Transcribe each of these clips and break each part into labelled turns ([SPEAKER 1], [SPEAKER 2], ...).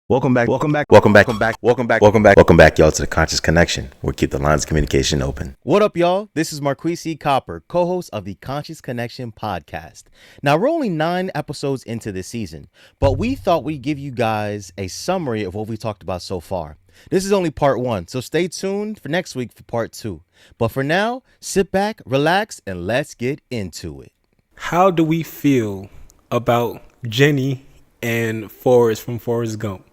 [SPEAKER 1] Welcome back, y'all, to the Conscious Connection. We'll keep the lines of communication open.
[SPEAKER 2] What up, y'all? This is Marcquis E. co-host of the Conscious Connection podcast. Now, we're only 9 episodes into this season, but we thought we'd give you guys a summary of what we talked about so far. This is only part 1, so stay tuned for next week for part 2. But for now, sit back, relax, and let's get into it.
[SPEAKER 3] How do we feel about Jenny and Forrest from Forrest Gump?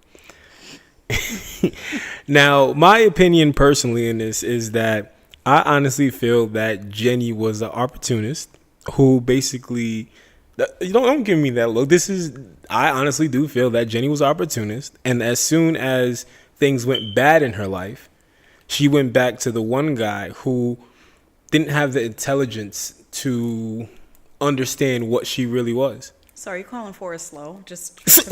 [SPEAKER 3] Now, my opinion personally in this is that I honestly feel that Jenny was an opportunist who basically, don't give me that look. I honestly do feel that Jenny was an opportunist. And as soon as things went bad in her life, she went back to the one guy who didn't have the intelligence to understand what she really was.
[SPEAKER 4] So are you calling Forrest slow? Just
[SPEAKER 3] Forrest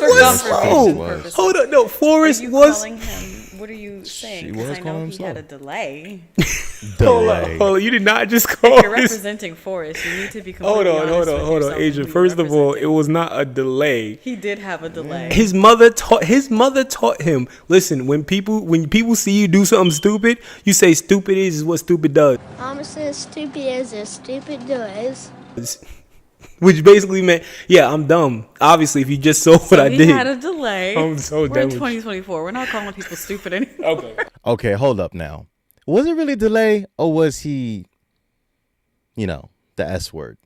[SPEAKER 3] was slow. Hold on, no, Forrest was.
[SPEAKER 4] Calling him, what are you saying?
[SPEAKER 2] She was
[SPEAKER 4] I
[SPEAKER 2] calling
[SPEAKER 4] know
[SPEAKER 2] him
[SPEAKER 4] he
[SPEAKER 2] slow.
[SPEAKER 4] had a delay.
[SPEAKER 3] Hold on. You did not just call.
[SPEAKER 4] You're representing Forrest. You need to be completely
[SPEAKER 3] Hold on, Adrian. First of all, it was not a delay.
[SPEAKER 4] He did have a delay.
[SPEAKER 3] His mother taught him. Listen, when people see you do something stupid, you say stupid is what stupid does.
[SPEAKER 5] Mama says stupid is as stupid does.
[SPEAKER 3] Which basically meant, yeah, I'm dumb. Obviously, if you just saw what I did.
[SPEAKER 4] He had a delay.
[SPEAKER 3] I'm so
[SPEAKER 4] We're
[SPEAKER 3] dumb.
[SPEAKER 4] in 2024. We're not calling people stupid anymore.
[SPEAKER 2] Okay, hold up now. Was it really a delay, or was he, the S word?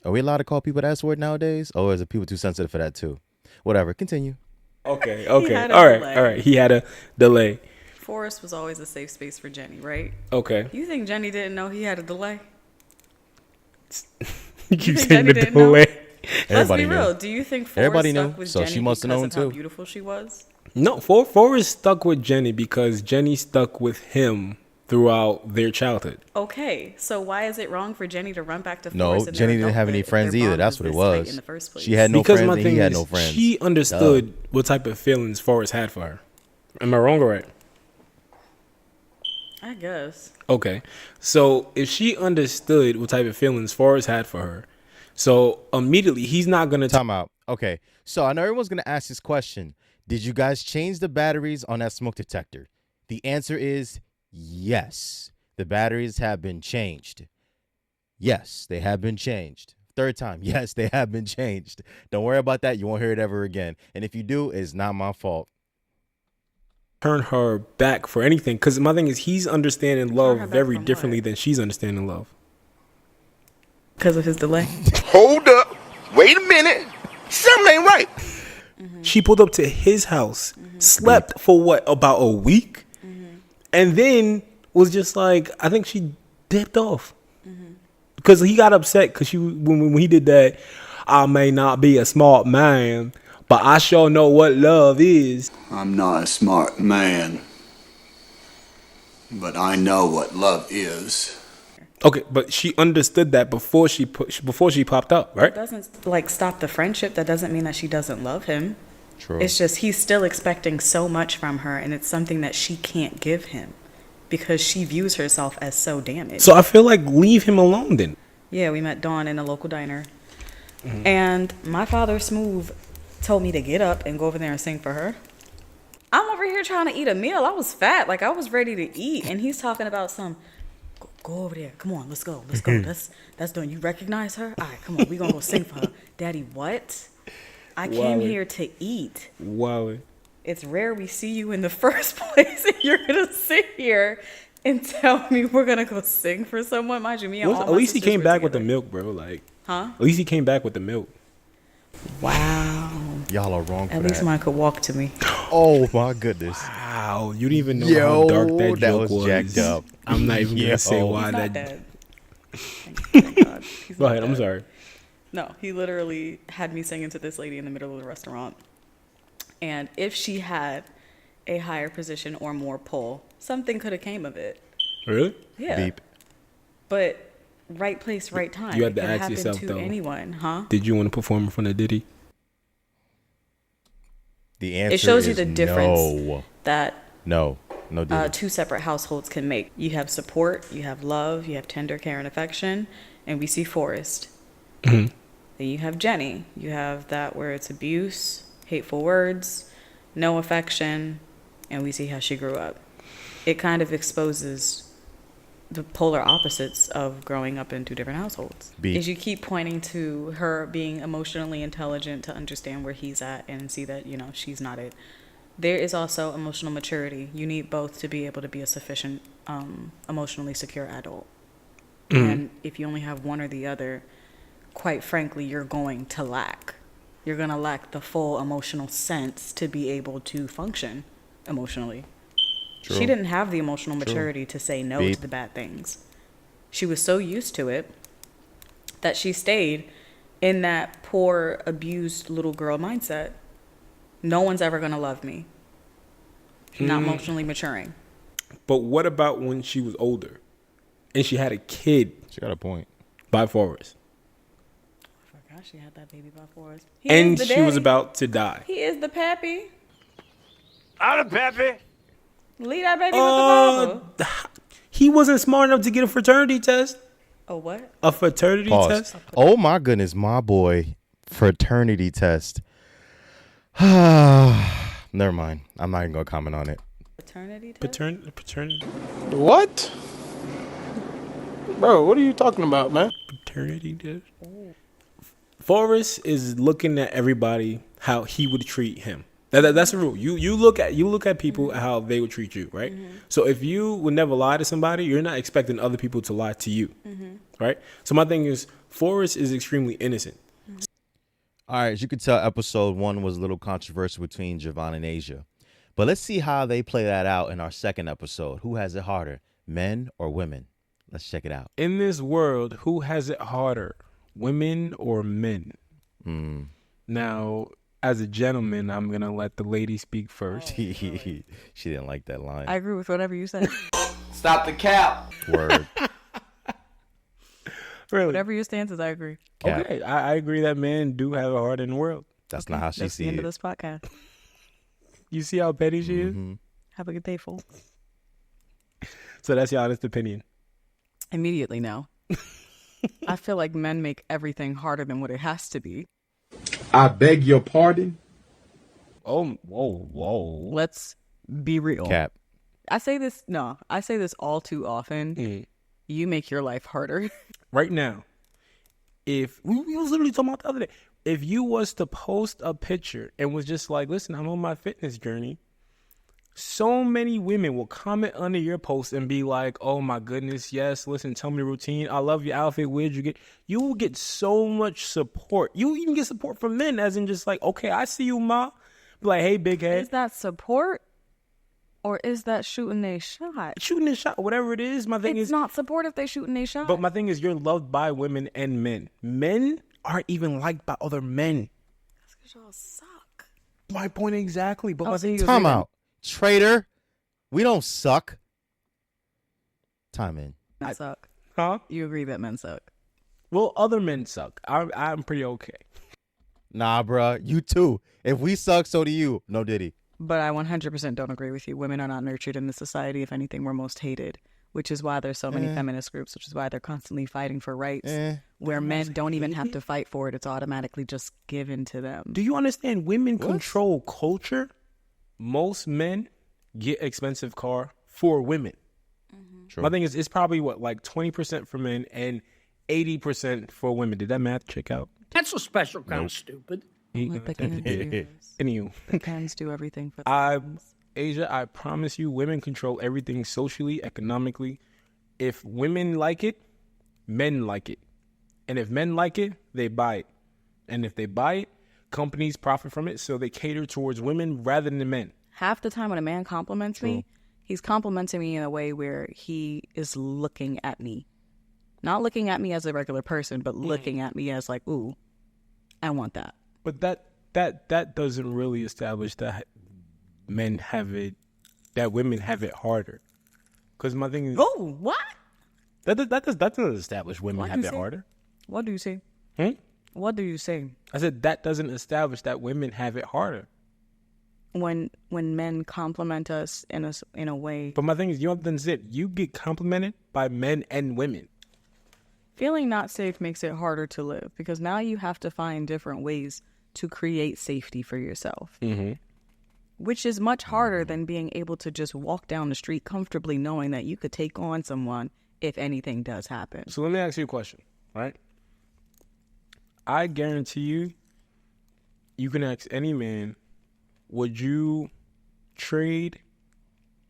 [SPEAKER 2] Are we allowed to call people the S word nowadays, or is it people too sensitive for that too? Whatever, continue.
[SPEAKER 3] Okay.
[SPEAKER 4] All
[SPEAKER 3] right. He had a delay.
[SPEAKER 4] Forrest was always a safe space for Jenny, right?
[SPEAKER 3] Okay.
[SPEAKER 4] You think Jenny didn't know he had a delay?
[SPEAKER 3] You keep
[SPEAKER 4] think
[SPEAKER 3] saying the
[SPEAKER 4] Jenny didn't know?
[SPEAKER 3] delay.
[SPEAKER 2] Everybody
[SPEAKER 4] Let's be
[SPEAKER 2] knew.
[SPEAKER 4] real. Do you think Forrest
[SPEAKER 2] Everybody
[SPEAKER 4] stuck
[SPEAKER 2] knew,
[SPEAKER 4] with
[SPEAKER 2] so
[SPEAKER 4] Jenny
[SPEAKER 2] she must have
[SPEAKER 4] because
[SPEAKER 2] known
[SPEAKER 4] of how
[SPEAKER 2] too.
[SPEAKER 4] beautiful she was?
[SPEAKER 3] No, Forrest stuck with Jenny because Jenny stuck with him throughout their childhood.
[SPEAKER 4] Okay, so why is it wrong for Jenny to run back to
[SPEAKER 2] No,
[SPEAKER 4] Forrest? in their
[SPEAKER 2] Jenny didn't have any
[SPEAKER 4] adulthood if
[SPEAKER 2] friends
[SPEAKER 4] their
[SPEAKER 2] either.
[SPEAKER 4] bond
[SPEAKER 2] That's what it
[SPEAKER 4] this tight
[SPEAKER 2] was.
[SPEAKER 4] in the first place?
[SPEAKER 2] She had no
[SPEAKER 3] Because
[SPEAKER 2] friends,
[SPEAKER 3] my
[SPEAKER 2] and
[SPEAKER 3] thing
[SPEAKER 2] he had
[SPEAKER 3] is,
[SPEAKER 2] no friends.
[SPEAKER 3] she understood what type of feelings Forrest had for her. Am I wrong or right?
[SPEAKER 4] I guess.
[SPEAKER 3] Okay, so if she understood what type of feelings Forrest had for her, so immediately he's not gonna
[SPEAKER 2] Time out. Okay, so I know everyone's going to ask this question. Did you guys change the batteries on that smoke detector? The answer is yes. The batteries have been changed. Yes, they have been changed. Third time. Yes, they have been changed. Don't worry about that. You won't hear it ever again. And if you do, it's not my fault.
[SPEAKER 3] turn her back for anything. Because my thing is, he's understanding
[SPEAKER 4] her
[SPEAKER 3] love
[SPEAKER 4] back
[SPEAKER 3] very
[SPEAKER 4] from
[SPEAKER 3] differently
[SPEAKER 4] what?
[SPEAKER 3] than she's understanding love.
[SPEAKER 4] Because of his delay.
[SPEAKER 6] Hold up. Wait a minute. Something ain't right.
[SPEAKER 3] She pulled up to his house, slept for what, about a week? And then was just like, I think she dipped off. Because he got upset because when he did that, I may not be a smart man, but I sure know what love is.
[SPEAKER 7] I'm not a smart man, but I know what love is.
[SPEAKER 3] Okay, but she understood that before she popped up, right?
[SPEAKER 4] It doesn't stop the friendship. That doesn't mean that she doesn't love him.
[SPEAKER 2] True.
[SPEAKER 4] It's just he's still expecting so much from her, and it's something that she can't give him because she views herself as so damaged.
[SPEAKER 3] So I feel like leave him alone then.
[SPEAKER 4] Yeah, we met Dawn in a local diner. And my father, Smooth, told me to get up and go over there and sing for her. I'm over here trying to eat a meal. I was fat. I was ready to eat. And he's talking about go over there. Come on, let's go. Let's go. That's Dawn. You recognize her? All right, come on. We're going to go sing for her. Daddy, what? I came here to eat.
[SPEAKER 3] Wow.
[SPEAKER 4] It's rare we see you in the first place, and you're going to sit here and tell me we're going to go sing for someone. Mind you, me and all
[SPEAKER 3] At
[SPEAKER 4] my
[SPEAKER 3] least he
[SPEAKER 4] sisters
[SPEAKER 3] came
[SPEAKER 4] were
[SPEAKER 3] back with the
[SPEAKER 4] together.
[SPEAKER 3] milk, bro.
[SPEAKER 4] Huh?
[SPEAKER 3] At least he came back with the milk.
[SPEAKER 4] Wow.
[SPEAKER 2] Y'all are wrong for
[SPEAKER 4] At
[SPEAKER 2] that.
[SPEAKER 4] least mine could walk to me.
[SPEAKER 2] Oh, my goodness.
[SPEAKER 3] Wow, you didn't even know
[SPEAKER 2] Yo,
[SPEAKER 3] how dark that
[SPEAKER 2] that
[SPEAKER 3] joke
[SPEAKER 2] was jacked up.
[SPEAKER 3] I'm not even
[SPEAKER 2] Yo.
[SPEAKER 3] gonna say why
[SPEAKER 4] He's not
[SPEAKER 3] that.
[SPEAKER 4] dead. Thank God. He's
[SPEAKER 3] Go
[SPEAKER 4] not
[SPEAKER 3] ahead. I'm
[SPEAKER 4] dead.
[SPEAKER 3] sorry.
[SPEAKER 4] No, he literally had me singing to this lady in the middle of the restaurant. And if she had a higher position or more pull, something could have came of it.
[SPEAKER 3] Really?
[SPEAKER 4] Yeah.
[SPEAKER 2] Beep.
[SPEAKER 4] But right place, right time.
[SPEAKER 3] You had
[SPEAKER 4] It
[SPEAKER 3] to
[SPEAKER 4] could
[SPEAKER 3] ask
[SPEAKER 4] happen
[SPEAKER 3] yourself,
[SPEAKER 4] to
[SPEAKER 3] though.
[SPEAKER 4] anyone, huh?
[SPEAKER 3] Did you want to perform in front of Diddy?
[SPEAKER 2] The answer
[SPEAKER 4] It shows you
[SPEAKER 2] is
[SPEAKER 4] the difference
[SPEAKER 2] no.
[SPEAKER 4] that
[SPEAKER 2] No Diddy.
[SPEAKER 4] two separate households can make. You have support, you have love, you have tender care and affection, and we see Forrest.
[SPEAKER 3] Mm-hmm.
[SPEAKER 4] Then you have Jenny. You have that where it's abuse, hateful words, no affection, and we see how she grew up. It kind of exposes the polar opposites of growing up in two different households. Is you keep pointing to her being emotionally intelligent to understand where he's at and see that, you know, she's not it. There is also emotional maturity. You need both to be able to be a sufficient, emotionally secure adult. And if you only have one or the other, quite frankly, you're going to lack. You're going to lack the full emotional sense to be able to function emotionally. True. She didn't have the emotional maturity to say no to the bad things. She was so used to it that she stayed in that poor, abused little girl mindset. No one's ever going to love me. Not emotionally maturing.
[SPEAKER 3] But what about when she was older and she had a kid?
[SPEAKER 2] She got a point.
[SPEAKER 3] By Forrest.
[SPEAKER 4] I forgot she had that baby by Forrest.
[SPEAKER 3] And she was about to die.
[SPEAKER 4] He is the pappy.
[SPEAKER 6] I'm the pappy.
[SPEAKER 4] Leave that baby with the father.
[SPEAKER 3] He wasn't smart enough to get a fraternity test.
[SPEAKER 4] A what?
[SPEAKER 3] A fraternity test?
[SPEAKER 2] Oh my goodness, my boy. Fraternity test. Never mind. I'm not even going to comment on it.
[SPEAKER 4] Paternity test?
[SPEAKER 3] Paternity.
[SPEAKER 8] What? Bro, what are you talking about, man?
[SPEAKER 3] Paternity test. Forrest is looking at everybody how he would treat him. That's the rule. You look at people how they would treat you, right? So if you would never lie to somebody, you're not expecting other people to lie to you, right? So my thing is, Forrest is extremely innocent.
[SPEAKER 2] All right, as you can tell, episode 1 was a little controversial between Javon and Asia. But let's see how they play that out in our second episode. Who has it harder, men or women? Let's check it out.
[SPEAKER 3] In this world, who has it harder, women or men? Now, as a gentleman, I'm going to let the lady speak first.
[SPEAKER 2] She didn't like that line.
[SPEAKER 4] I agree with whatever you said.
[SPEAKER 7] Stop the cap.
[SPEAKER 2] Word.
[SPEAKER 3] Really?
[SPEAKER 4] Whatever your stance is, I agree.
[SPEAKER 2] Cap.
[SPEAKER 3] Okay, I agree that men do have it hard in the world.
[SPEAKER 2] That's not how she
[SPEAKER 4] That's the
[SPEAKER 2] sees
[SPEAKER 4] end
[SPEAKER 2] it.
[SPEAKER 4] of this podcast.
[SPEAKER 3] You see how petty she is?
[SPEAKER 4] Have a good day, fool.
[SPEAKER 3] So that's your honest opinion.
[SPEAKER 4] Immediately now. I feel like men make everything harder than what it has to be.
[SPEAKER 9] I beg your pardon?
[SPEAKER 3] Oh, whoa.
[SPEAKER 4] Let's be real.
[SPEAKER 2] Cap.
[SPEAKER 4] I say this all too often. You make your life harder.
[SPEAKER 3] Right now, if we was literally talking about the other day, if you was to post a picture and was just like, listen, I'm on my fitness journey, so many women will comment under your post and be like, oh my goodness, yes, listen, tell me the routine. I love your outfit. Where'd you get? You will get so much support. You even get support from men, as in just like, okay, I see you, ma. Be like, hey, big head.
[SPEAKER 4] Is that support? Or is that shooting a shot?
[SPEAKER 3] Shooting a shot, whatever it is. My thing
[SPEAKER 4] It's
[SPEAKER 3] is
[SPEAKER 4] not support if they shooting a shot.
[SPEAKER 3] But my thing is, you're loved by women and men. Men aren't even liked by other men.
[SPEAKER 4] That's because y'all suck.
[SPEAKER 3] My point exactly. But my thing is,
[SPEAKER 2] Time out. Traitor. We don't suck. Time in.
[SPEAKER 4] Men suck.
[SPEAKER 3] Huh?
[SPEAKER 4] You agree that men suck.
[SPEAKER 3] Well, other men suck. I'm pretty okay.
[SPEAKER 2] Nah, bruh. You too. If we suck, so do you. No diddy.
[SPEAKER 4] But I 100% don't agree with you. Women are not nurtured in this society. If anything, we're most hated, which is why there's so many feminist groups, which is why they're constantly fighting for rights, where men don't even have to fight for it. It's automatically just given to them.
[SPEAKER 3] Do you understand? Women control culture. Most men get expensive car for women. My thing is, it's probably like 20% for men and 80% for women. Did that math check out?
[SPEAKER 10] That's a special kind of stupid.
[SPEAKER 4] Like the
[SPEAKER 3] Anywho,
[SPEAKER 4] cans do everything for the
[SPEAKER 3] Asia, I promise you, women control everything socially, economically. If women like it, men like it. And if men like it, they buy it. And if they buy it, companies profit from it, so they cater towards women rather than men.
[SPEAKER 4] Half the time when a man compliments me, he's complimenting me in a way where he is looking at me. Not looking at me as a regular person, but looking at me as like, ooh, I want that.
[SPEAKER 3] But that doesn't really establish that men have it, that women have it harder. Because my thing is,
[SPEAKER 4] Oh, what?
[SPEAKER 3] that doesn't establish women
[SPEAKER 4] What
[SPEAKER 3] have
[SPEAKER 4] you
[SPEAKER 3] it
[SPEAKER 4] say?
[SPEAKER 3] harder.
[SPEAKER 4] What do you say? What do you say?
[SPEAKER 3] I said that doesn't establish that women have it harder.
[SPEAKER 4] When men compliment us in a way,
[SPEAKER 3] But my thing is, you know what it? You get complimented by men and women.
[SPEAKER 4] feeling not safe makes it harder to live because now you have to find different ways to create safety for yourself.
[SPEAKER 3] Mm-hmm.
[SPEAKER 4] Which is much harder than being able to just walk down the street comfortably knowing that you could take on someone if anything does happen.
[SPEAKER 3] So let me ask you a question, right? I guarantee you can ask any man, would you trade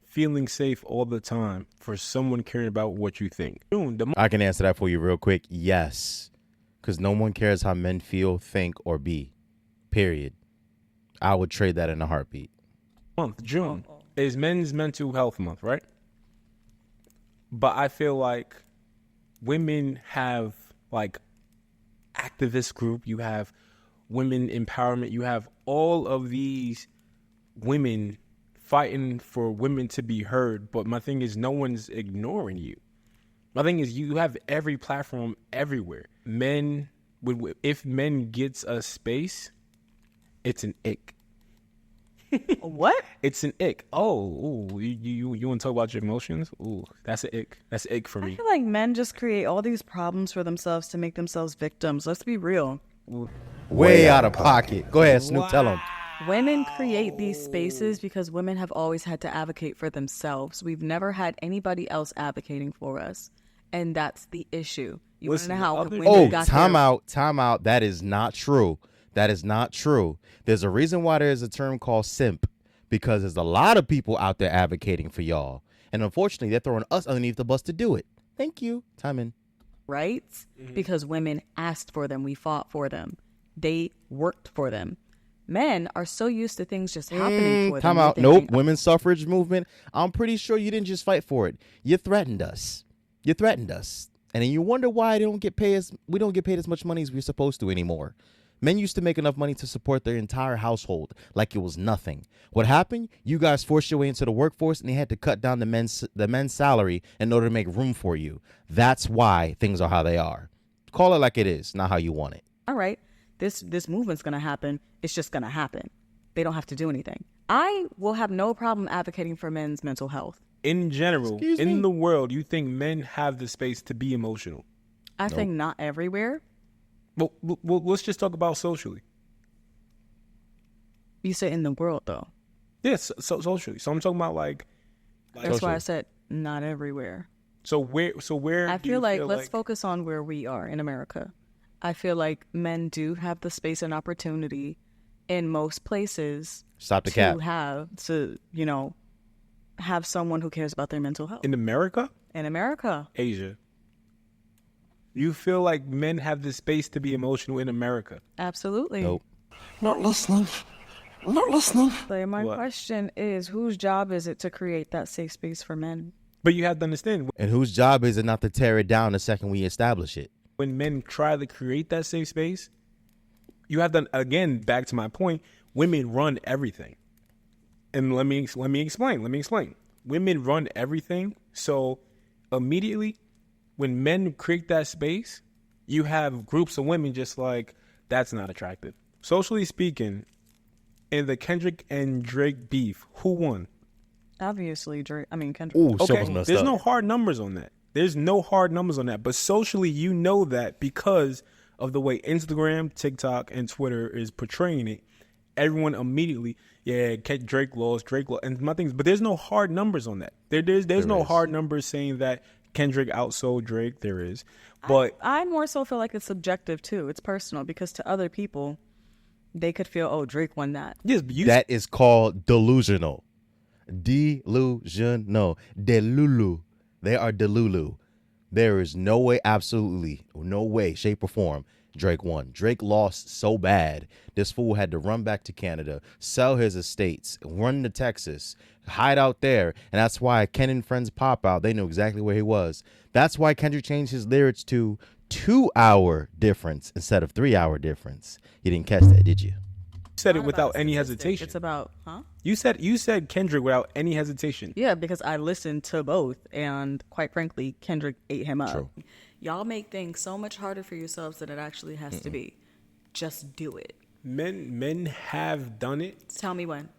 [SPEAKER 3] feeling safe all the time for someone caring about what you think?
[SPEAKER 2] I can answer that for you real quick. Yes. Because no one cares how men feel, think, or be. Period. I would trade that in a heartbeat.
[SPEAKER 3] June is Men's Mental Health Month, right? But I feel like women have like activist group, you have women empowerment, you have all of these women fighting for women to be heard. But my thing is, no one's ignoring you. My thing is, you have every platform everywhere. If men gets a space, it's an ick.
[SPEAKER 4] What?
[SPEAKER 3] It's an ick. Oh, ooh, you want to talk about your emotions? Ooh, that's an ick. That's an ick for me.
[SPEAKER 4] I feel like men just create all these problems for themselves to make themselves victims. Let's be real.
[SPEAKER 2] Way out of pocket. Go ahead, Snoop. Tell them.
[SPEAKER 4] Women create these spaces because women have always had to advocate for themselves. We've never had anybody else advocating for us. And that's the issue. You want to know how women got
[SPEAKER 2] time out. That is not true. That is not true. There's a reason why there's a term called simp, because there's a lot of people out there advocating for y'all. And unfortunately, they're throwing us underneath the bus to do it. Thank you. Time in.
[SPEAKER 4] rights because women asked for them. We fought for them. They worked for them. Men are so used to things just happening for them.
[SPEAKER 2] Time out. Nope. Women's suffrage movement. I'm pretty sure you didn't just fight for it. You threatened us. You threatened us. And then you wonder why we don't get paid as much money as we're supposed to anymore. Men used to make enough money to support their entire household like it was nothing. What happened? You guys forced your way into the workforce and they had to cut down the men's salary in order to make room for you. That's why things are how they are. Call it like it is, not how you want it.
[SPEAKER 4] All right. This movement's going to happen. It's just going to happen. They don't have to do anything. I will have no problem advocating for men's mental health.
[SPEAKER 3] In general, in the world, you think men have the space to be emotional?
[SPEAKER 4] I think not everywhere.
[SPEAKER 3] Well, let's just talk about socially.
[SPEAKER 4] You said in the world, though.
[SPEAKER 3] Yes, so socially. So I'm talking about like
[SPEAKER 4] That's
[SPEAKER 3] socially.
[SPEAKER 4] why I said not everywhere.
[SPEAKER 3] So where?
[SPEAKER 4] I feel like let's focus on where we are in America. I feel like men do have the space and opportunity in most places
[SPEAKER 2] Stop the cap.
[SPEAKER 4] have someone who cares about their mental health.
[SPEAKER 3] In America?
[SPEAKER 4] In America.
[SPEAKER 3] Asia. You feel like men have the space to be emotional in America?
[SPEAKER 4] Absolutely.
[SPEAKER 2] Nope.
[SPEAKER 6] Not listening. Not listening.
[SPEAKER 4] So my question is, whose job is it to create that safe space for men?
[SPEAKER 3] But you have to understand.
[SPEAKER 2] And whose job is it not to tear it down the second we establish it?
[SPEAKER 3] When men try to create that safe space, you have to, again, back to my point, women run everything. And let me explain. Women run everything. So immediately when men create that space, you have groups of women just like, that's not attractive. Socially speaking, in the Kendrick and Drake beef, who won?
[SPEAKER 4] Obviously, Drake. I mean, Kendrick.
[SPEAKER 2] Ooh,
[SPEAKER 3] Okay, there's no hard numbers on that. But socially, you know that because of the way Instagram, TikTok, and Twitter is portraying it, everyone immediately, Drake lost. And my things, but there's no hard numbers on that. There's no hard numbers saying that Kendrick outsold Drake. There is. But
[SPEAKER 4] I more so feel like it's subjective, too. It's personal because to other people, they could feel, oh, Drake won that.
[SPEAKER 3] Yes, but
[SPEAKER 2] that is called delusional. Delusional. Delulu. They are delulu. There is no way, absolutely no way, shape or form, Drake won. Drake lost so bad, this fool had to run back to Canada, sell his estates, run to Texas, hide out there. And that's why Ken and Friends Pop Out, they knew exactly where he was. That's why Kendrick changed his lyrics to 2-hour difference instead of 3-hour difference. You didn't catch that, did you?
[SPEAKER 3] said it without any hesitation.
[SPEAKER 4] It's about,
[SPEAKER 3] You said Kendrick without any hesitation.
[SPEAKER 4] Yeah, because I listened to both, and quite frankly, Kendrick ate him up.
[SPEAKER 2] True.
[SPEAKER 4] Y'all make things so much harder for yourselves than it actually has to be. Just do it.
[SPEAKER 3] Men have done it.
[SPEAKER 4] Tell me when.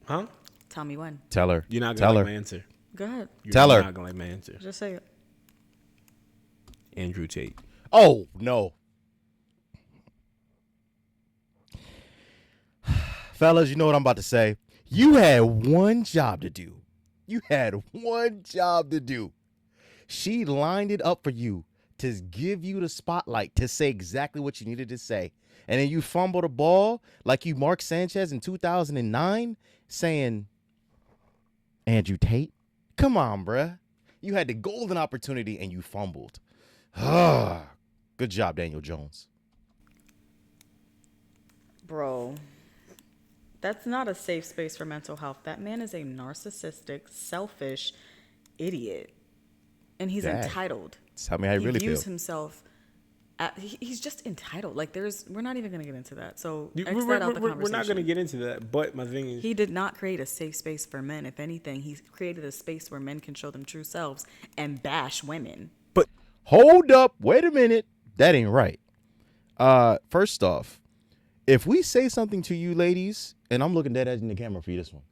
[SPEAKER 3] Huh?
[SPEAKER 4] Tell me when.
[SPEAKER 2] Tell her.
[SPEAKER 3] You're not
[SPEAKER 2] Tell
[SPEAKER 3] gonna
[SPEAKER 2] her.
[SPEAKER 3] like my answer.
[SPEAKER 4] Go ahead.
[SPEAKER 2] Tell her.
[SPEAKER 3] You're not gonna like my answer.
[SPEAKER 4] Just say it.
[SPEAKER 3] Andrew Tate.
[SPEAKER 2] Oh, no. Fellas, you know what I'm about to say. You had one job to do. You had one job to do. She lined it up for you to give you the spotlight to say exactly what you needed to say. And then you fumble the ball like you Mark Sanchez in 2009 saying, Andrew Tate? Come on, bruh. You had the golden opportunity and you fumbled. Good job, Daniel Jones.
[SPEAKER 4] Bro, that's not a safe space for mental health. That man is a narcissistic, selfish idiot. And he's entitled.
[SPEAKER 2] Tell me how you really feel.
[SPEAKER 4] He views himself. He's just entitled. Like we're not even going to get into that. So
[SPEAKER 3] we're not going to get into that. But my thing is,
[SPEAKER 4] he did not create a safe space for men. If anything, he created a space where men can show them true selves and bash women.
[SPEAKER 2] But hold up, wait a minute. That ain't right. First off, if we say something to you, ladies, and I'm looking dead in the camera for you this one.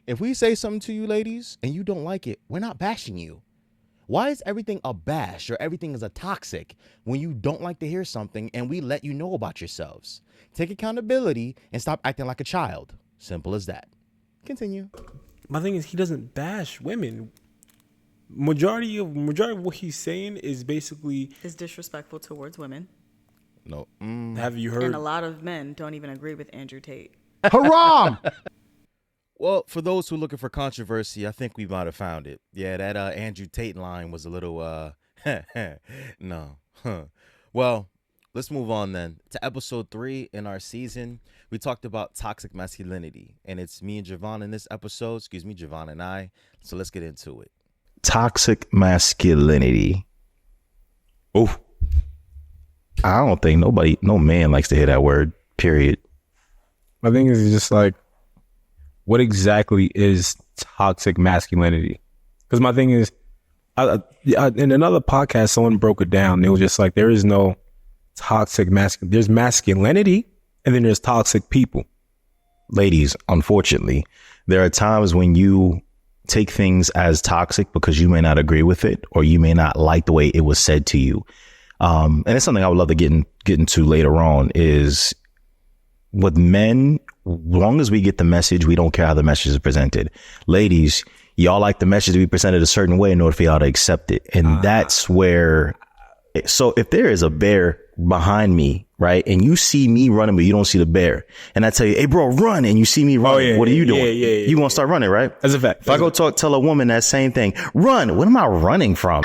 [SPEAKER 2] If we say something to you, ladies, and you don't like it, we're not bashing you. Why is everything a bash or everything is a toxic when you don't like to hear something and we let you know about yourselves? Take accountability and stop acting like a child. Simple as that. Continue.
[SPEAKER 3] My thing is, he doesn't bash women. Majority of what he's saying is basically
[SPEAKER 4] is disrespectful towards women.
[SPEAKER 2] No.
[SPEAKER 3] Have you heard?
[SPEAKER 4] And a lot of men don't even agree with Andrew Tate.
[SPEAKER 2] Haram! Well, for those who are looking for controversy, I think we might have found it. Yeah, that Andrew Tate line was a little, no. Well, let's move on then to episode 3 in our season. We talked about toxic masculinity, and it's me and Javon in this episode. Excuse me, Javon and I. So let's get into it.
[SPEAKER 1] Toxic masculinity. Oh, I don't think no man likes to hear that word, period.
[SPEAKER 3] My thing is just like, what exactly is toxic masculinity? Because my thing is, in another podcast, someone broke it down. They were just like, there is no toxic masculinity. There's masculinity, and then there's toxic people.
[SPEAKER 1] Ladies, unfortunately, there are times when you take things as toxic because you may not agree with it, or you may not like the way it was said to you. And it's something I would love to get into later on is with men, long as we get the message, we don't care how the message is presented. Ladies, y'all like the message to be presented a certain way in order for y'all to accept it. And that's where, so if there is a bear behind me, right, and you see me running, but you don't see the bear, and I tell you, hey, bro, run, and you see me running, what are you doing? You gonna start running, right?
[SPEAKER 3] That's a fact.
[SPEAKER 1] If I go tell a woman that same thing, run, what am I running from?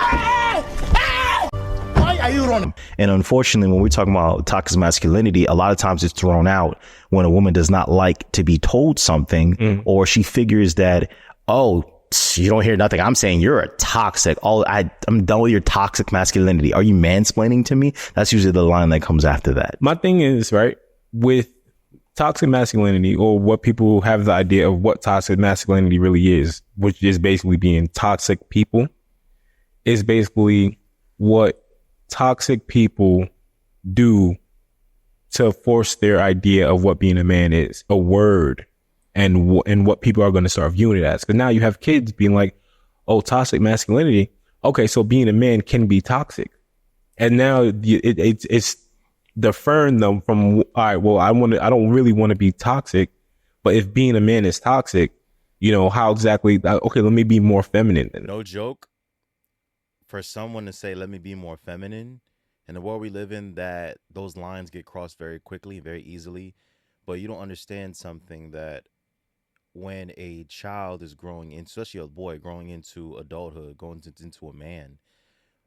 [SPEAKER 1] And unfortunately, when we're talking about toxic masculinity, a lot of times it's thrown out when a woman does not like to be told something, or she figures that, oh, you don't hear nothing I'm saying, you're a toxic. I'm done with your toxic masculinity. Are you mansplaining to me? That's usually the line that comes after that.
[SPEAKER 3] My thing is, right, with toxic masculinity, or what people have the idea of what toxic masculinity really is, which is basically being toxic people, is basically what toxic people do to force their idea of what being a man is, a word, and what people are going to start viewing it as. Because now you have kids being like, oh, toxic masculinity. Okay, so being a man can be toxic. And now it's deferring them from, all right, well, I don't really want to be toxic, but if being a man is toxic, you know, how exactly, okay, let me be more feminine.
[SPEAKER 2] No joke. For someone to say, let me be more feminine, in the world we live in, that those lines get crossed very quickly, very easily. But you don't understand something, that when a child is growing into, especially a boy growing into adulthood, going into a man,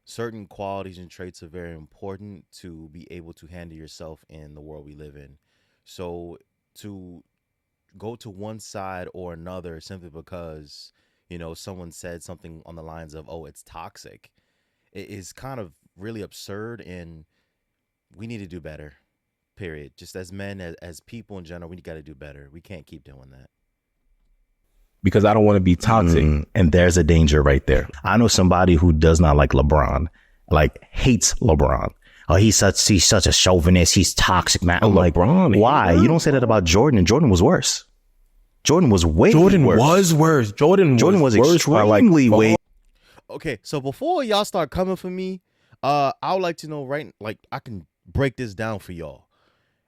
[SPEAKER 2] certain qualities and traits are very important to be able to handle yourself in the world we live in. So to go to one side or another simply because, you know, someone said something on the lines of, oh, it's toxic, it is kind of really absurd, and we need to do better, period. Just as men, as people in general, we got to do better. We can't keep doing that.
[SPEAKER 3] Because I don't want to be toxic.
[SPEAKER 1] And there's a danger right there. I know somebody who does not like LeBron, like hates LeBron. Oh, he's such a chauvinist. He's toxic, man. I'm like,
[SPEAKER 3] LeBron,
[SPEAKER 1] why? You don't say that about Jordan, and Jordan was worse. Jordan was way worse.
[SPEAKER 3] Jordan was
[SPEAKER 1] extremely way.
[SPEAKER 2] Okay, so before y'all start coming for me, I would like to know, right, like, I can break this down for y'all.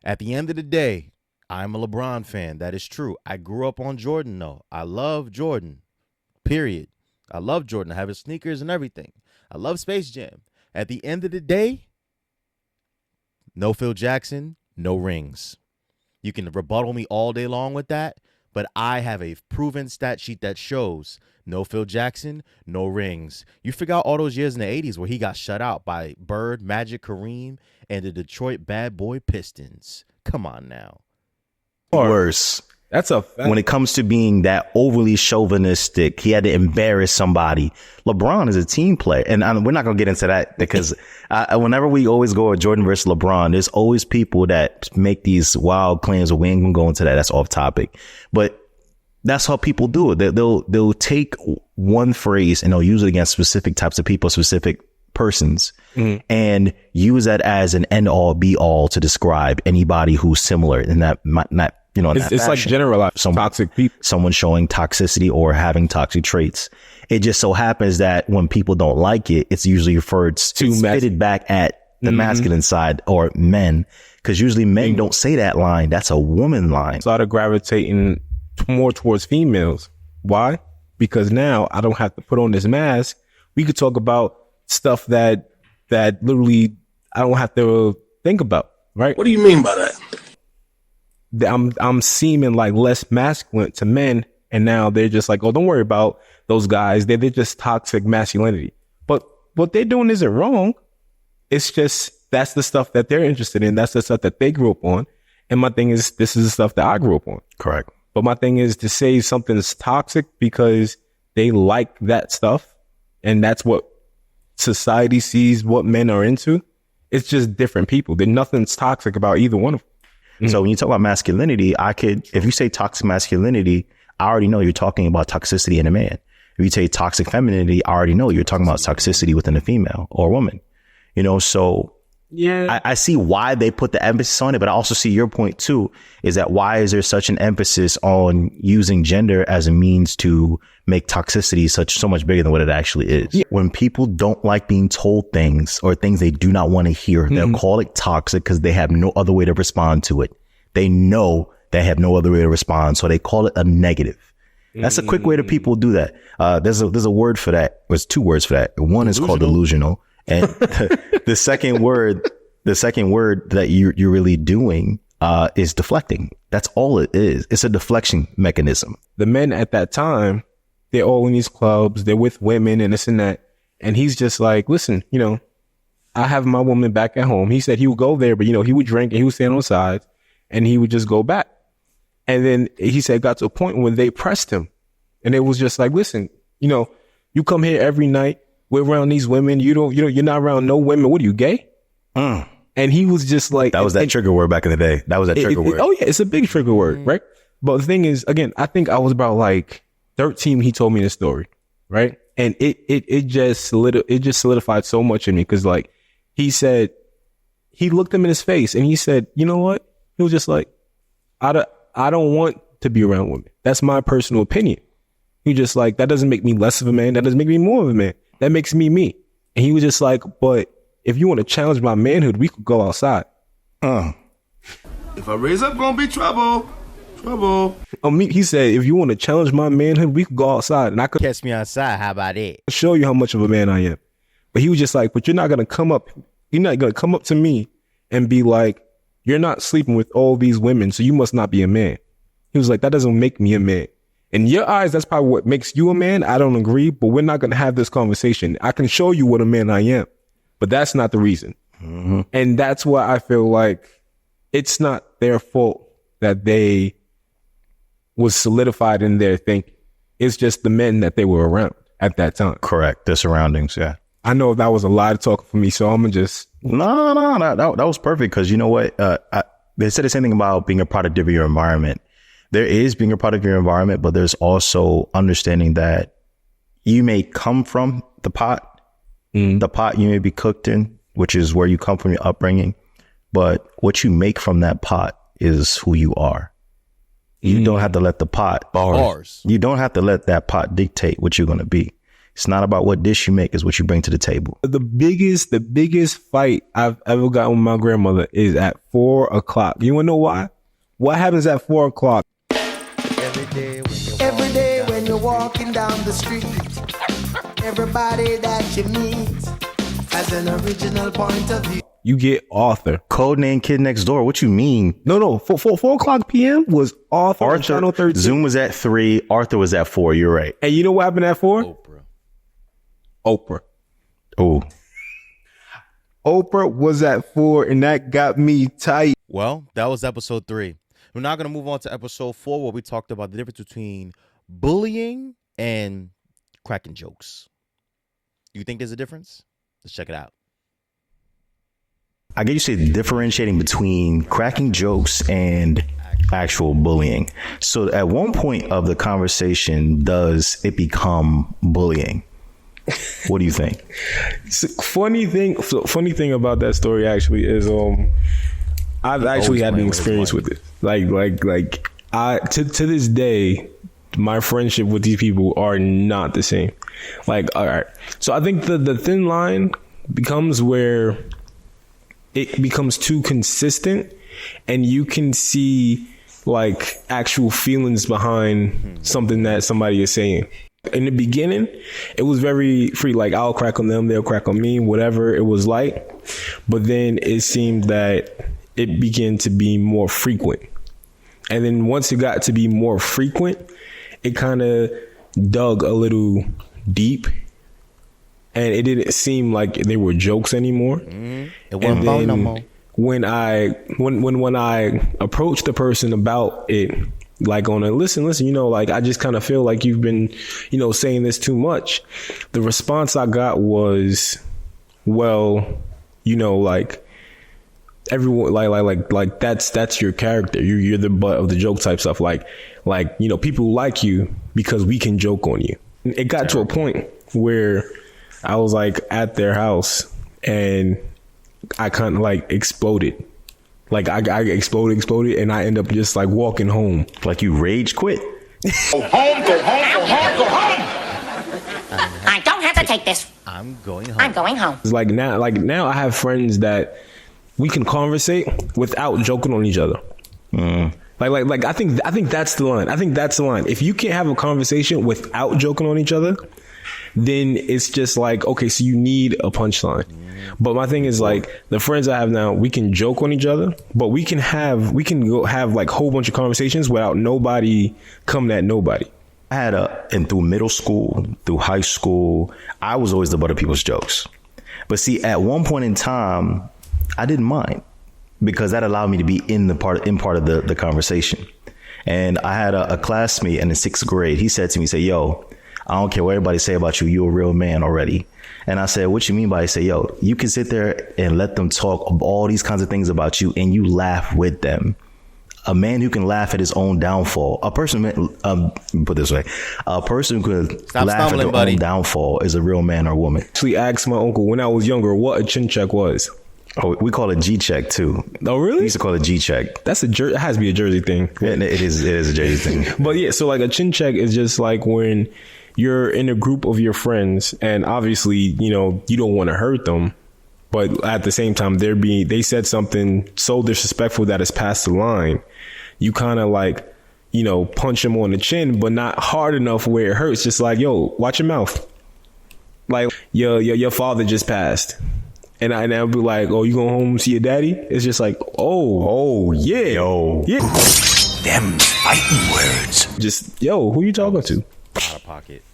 [SPEAKER 2] At the end of the day, I'm a LeBron fan. That is true. I grew up on Jordan, though. I love Jordan, period. I love Jordan. I have his sneakers and everything. I love Space Jam. At the end of the day, no Phil Jackson, no rings. You can rebuttal me all day long with that, but I have a proven stat sheet that shows no Phil Jackson, no rings. You figure out all those years in the 80s where he got shut out by Bird, Magic, Kareem, and the Detroit Bad Boy Pistons. Come on now.
[SPEAKER 1] Worse.
[SPEAKER 3] That's a fact.
[SPEAKER 1] When it comes to being that overly chauvinistic, he had to embarrass somebody. LeBron is a team player. And we're not going to get into that because whenever we always go with Jordan versus LeBron, there's always people that make these wild claims. We ain't going to go into that. That's off topic. But that's how people do it. They'll take one phrase and they'll use it against specific types of people, specific persons, and use that as an end all be all to describe anybody who's similar. And that might not,
[SPEAKER 3] it's like generalized toxic people.
[SPEAKER 1] Someone showing toxicity or having toxic traits. It just so happens that when people don't like it, it's usually referred to spitted back at the masculine side or men, because usually men don't say that line. That's a woman line.
[SPEAKER 3] Started gravitating more towards females. Why? Because now I don't have to put on this mask. We could talk about stuff that literally I don't have to think about. Right?
[SPEAKER 8] What do you mean by that?
[SPEAKER 3] I'm seeming like less masculine to men, and now they're just like, oh, don't worry about those guys. They're just toxic masculinity. But what they're doing isn't wrong. It's just that's the stuff that they're interested in. That's the stuff that they grew up on. And my thing is, this is the stuff that I grew up on.
[SPEAKER 1] Correct.
[SPEAKER 3] But my thing is to say something's toxic because they like that stuff, and that's what society sees what men are into. It's just different people. There's nothing's toxic about either one of them.
[SPEAKER 1] So when you talk about masculinity, if you say toxic masculinity, I already know you're talking about toxicity in a man. If you say toxic femininity, I already know you're talking about toxicity within a female or a woman. So yeah, I see why they put the emphasis on it, but I also see your point too, is that why is there such an emphasis on using gender as a means to make toxicity so much bigger than what it actually is? Yeah. When people don't like being told things or things they do not want to hear, they'll call it toxic because they have no other way to respond to it. They know they have no other way to respond, so they call it a negative. That's a quick way to people do that. There's a word for that. There's two words for that. One is called delusional. And the second word that you're really doing is deflecting. That's all it is. It's a deflection mechanism.
[SPEAKER 3] The men at that time, they're all in these clubs. They're with women and this and that. And he's just like, listen, I have my woman back at home. He said he would go there, but he would drink and he would stand on the sides and he would just go back. And then he said it got to a point when they pressed him, and it was just like, listen, you come here every night. We're around these women. You're not around no women. What are you, gay? And he was just like,
[SPEAKER 1] that was that trigger word back in the day. That was that trigger word.
[SPEAKER 3] Oh yeah. It's a big trigger word. Right. But the thing is, again, I think I was about like 13 when he told me this story. Right. And it just solidified so much in me. Cause like he said, he looked him in his face and he said, you know what? He was just like, I don't want to be around women. That's my personal opinion. He just like, that doesn't make me less of a man. That doesn't make me more of a man. That makes me me. And he was just like, but if you want to challenge my manhood, we could go outside.
[SPEAKER 6] If I raise up, gonna be trouble. Trouble.
[SPEAKER 3] He said, if you want to challenge my manhood, we could go outside. And I could
[SPEAKER 2] catch me outside. How about it?
[SPEAKER 3] Show you how much of a man I am. But he was just like, but you're not going to come up to me and be like, you're not sleeping with all these women, so you must not be a man. He was like, that doesn't make me a man. In your eyes, that's probably what makes you a man. I don't agree, but we're not going to have this conversation. I can show you what a man I am, but that's not the reason. And that's why I feel like it's not their fault that they was solidified in their thinking. It's just the men that they were around at that time.
[SPEAKER 1] Correct. Their surroundings. Yeah.
[SPEAKER 3] I know that was a lot of talking for me, so I'm gonna just
[SPEAKER 1] no. That was perfect because you know what? They said the same thing about being a product of your environment. There is being a product of your environment, but there's also understanding that you may come from the pot you may be cooked in, which is where you come from, your upbringing. But what you make from that pot is who you are. You don't have to let the pot bars. You don't have to let that pot dictate what you're going to be. It's not about what dish you make, it's what you bring to the table.
[SPEAKER 3] The biggest fight I've ever gotten with my grandmother is at 4:00. You want to know why? What happens at 4 o'clock?
[SPEAKER 11] Every day when you're walking down the street, everybody that you meet has an original point of view.
[SPEAKER 3] You get Arthur.
[SPEAKER 1] Codename Kid Next Door. What you mean?
[SPEAKER 3] No. 4 o'clock p.m. was Arthur on Channel 13.
[SPEAKER 1] Zoom was at 3. Arthur was at 4. You're right.
[SPEAKER 3] And you know what happened at 4? Oprah.
[SPEAKER 1] Oh.
[SPEAKER 3] Oprah was at 4, and that got me tight.
[SPEAKER 2] Well, that was episode 3. We're now going to move on to episode 4, where we talked about the difference between bullying and cracking jokes. Do you think there's a difference? Let's check it out.
[SPEAKER 1] I guess you say differentiating between cracking jokes and actual bullying. So at one point of the conversation, does it become bullying? What do you think?
[SPEAKER 3] Funny thing about that story actually is I've actually had an experience with it. Like I to this day, my friendship with these people are not the same. Like, all right. So I think the thin line becomes where it becomes too consistent and you can see like actual feelings behind something that somebody is saying. In the beginning, it was very free. Like, I'll crack on them, they'll crack on me, whatever it was like. But then it seemed that it began to be more frequent. And then once it got to be more frequent, it kind of dug a little deep. And it didn't seem like they were jokes anymore.
[SPEAKER 2] It wasn't fun no more.
[SPEAKER 3] When I approached the person about it, like on a listen, you know, like I just kind of feel like you've been, you know, saying this too much. The response I got was, well, you know, like everyone, like that's your character. You're the butt of the joke type stuff. Like, you know, people like you because we can joke on you. It got to a point where I was like at their house and I kind of like exploded. Like I exploded, and I end up just like walking home.
[SPEAKER 1] Like you rage quit?
[SPEAKER 6] Go home.
[SPEAKER 12] I don't have to take this.
[SPEAKER 2] I'm going home.
[SPEAKER 12] I'm going home.
[SPEAKER 3] It's like now I have friends that we can conversate without joking on each other. Like I think that's the line. I think that's the line. If you can't have a conversation without joking on each other, then it's just like, okay, so you need a punchline. But my thing is like the friends I have now, we can joke on each other, but we can go have like a whole bunch of conversations without nobody coming at nobody.
[SPEAKER 1] I had and through middle school, through high school, I was always the butt of people's jokes. But see, at one point in time, I didn't mind because that allowed me to be in part of the conversation. And I had a classmate in the 6th grade. He said to me, yo, I don't care what everybody say about you. You're a real man already. And I said, what you mean by it? I say, yo, you can sit there and let them talk all these kinds of things about you and you laugh with them. A man who can laugh at his own downfall, put it this way, a person who could laugh at their own downfall is a real man or woman.
[SPEAKER 3] Actually asked my uncle when I was younger what a chin check was.
[SPEAKER 1] Oh, we call it G-check too.
[SPEAKER 3] Oh, really?
[SPEAKER 1] We used to call it G-check.
[SPEAKER 3] That's it has to be a Jersey thing.
[SPEAKER 1] It is a Jersey thing.
[SPEAKER 3] But yeah, so like a chin check is just like when you're in a group of your friends and obviously, you know, you don't want to hurt them. But at the same time, they said something so disrespectful that it's past the line. You kind of like, you know, punch them on the chin, but not hard enough where it hurts. Just like, yo, watch your mouth. Like your father just passed. And I'll be like, oh, you going home see your daddy? It's just like, oh, yeah.
[SPEAKER 1] Yo.
[SPEAKER 3] Yeah.
[SPEAKER 6] Them fighting words.
[SPEAKER 3] Just, yo, who you talking to?
[SPEAKER 2] Out of pocket.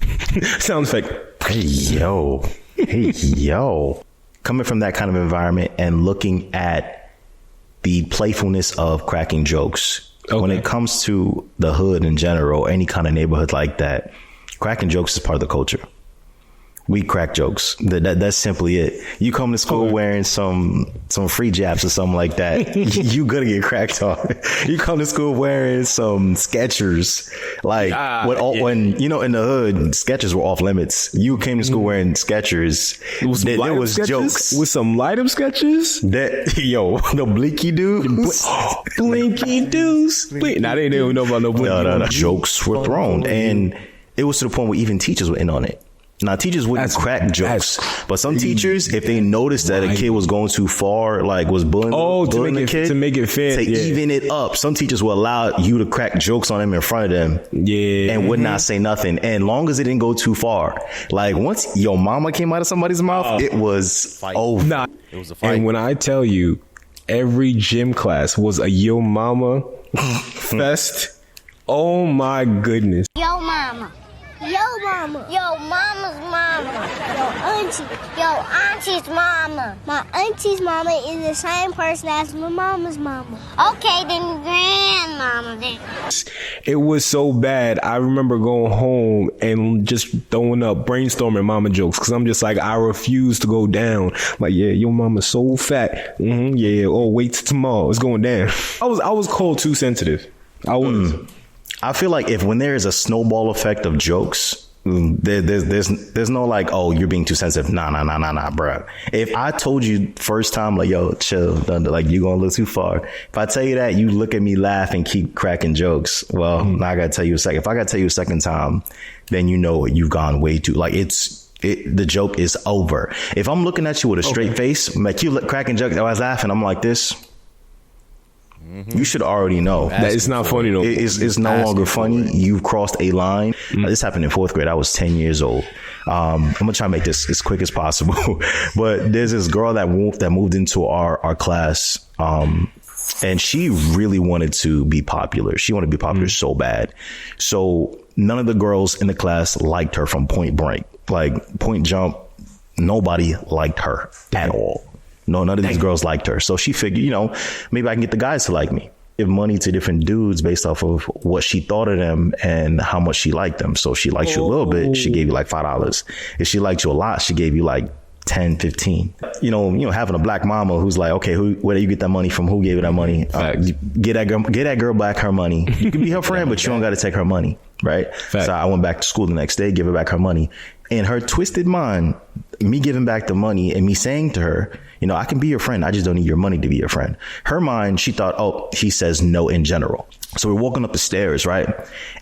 [SPEAKER 3] Sounds fake.
[SPEAKER 1] Hey, yo. Coming from that kind of environment and looking at the playfulness of cracking jokes. Okay. When it comes to the hood in general, any kind of neighborhood like that, cracking jokes is part of the culture. We crack jokes. That's simply it. You come to school wearing some free japs or something like that, you gonna get cracked on. You come to school wearing some Skechers, when you know in the hood Skechers were off limits. You came to school wearing Skechers. There was jokes
[SPEAKER 3] with some light up Skechers.
[SPEAKER 1] The blinky dudes,
[SPEAKER 3] blinky dudes. Now they didn't know about no blinky.
[SPEAKER 1] No. Jokes were thrown, and it was to the point where even teachers were in on it. Now, teachers wouldn't crack jokes, but some teachers, if they noticed that a kid was going too far, like was bullying the kid,
[SPEAKER 3] to make it fair,
[SPEAKER 1] to even it up, some teachers will allow you to crack jokes on them in front of them, and would not say nothing. And long as it didn't go too far, like once your mama came out of somebody's mouth, it was over.
[SPEAKER 3] Nah.
[SPEAKER 2] It was a fight.
[SPEAKER 3] And when I tell you, every gym class was a Yo Mama fest. Oh my goodness.
[SPEAKER 5] Yo mama. Yo mama. Yo mama's mama. Yo auntie. Yo auntie's mama. My auntie's mama is the same person as my mama's mama. Okay, then grandmama then.
[SPEAKER 3] It was so bad. I remember going home and just throwing up brainstorming mama jokes because I'm just like, I refuse to go down. Like, yeah, your mama's so fat. Yeah. Oh, wait till tomorrow. It's going down. I was cold too sensitive. I was.
[SPEAKER 1] I feel like when there is a snowball effect of jokes, there's no like, oh, you're being too sensitive. Nah, bro. If I told you first time, like, yo, chill, like you going a little too far. If I tell you that, you look at me, laugh, and keep cracking jokes. Well, now I gotta tell you a second. If I gotta tell you a second time, then you know you've gone way too. Like the joke is over. If I'm looking at you with a straight face, like you cracking jokes, I was laughing. I'm like this. You should already know
[SPEAKER 3] that it's not funny no more.
[SPEAKER 1] It's no longer funny. You've crossed a line. This happened in 4th grade. I was 10 years old. I'm gonna try to make this as quick as possible. But there's this girl that moved into our class, and she really wanted to be popular. She wanted to be popular so bad. So none of the girls in the class liked her from point blank, like point jump. Nobody liked her at all. No, none of these girls liked her. So she figured, maybe I can get the guys to like me. Give money to different dudes based off of what she thought of them and how much she liked them. So if she likes you a little bit, she gave you like $5. If she liked you a lot, she gave you like 10, 15. Having a black mama who's like, okay, where do you get that money from? Who gave you that money? Get that girl back her money. You can be her friend, but you don't got to take her money. Right. So I went back to school the next day, give her back her money. In her twisted mind, me giving back the money and me saying to her, I can be your friend. I just don't need your money to be your friend. Her mind, she thought, oh, he says no in general. So we're walking up the stairs, right?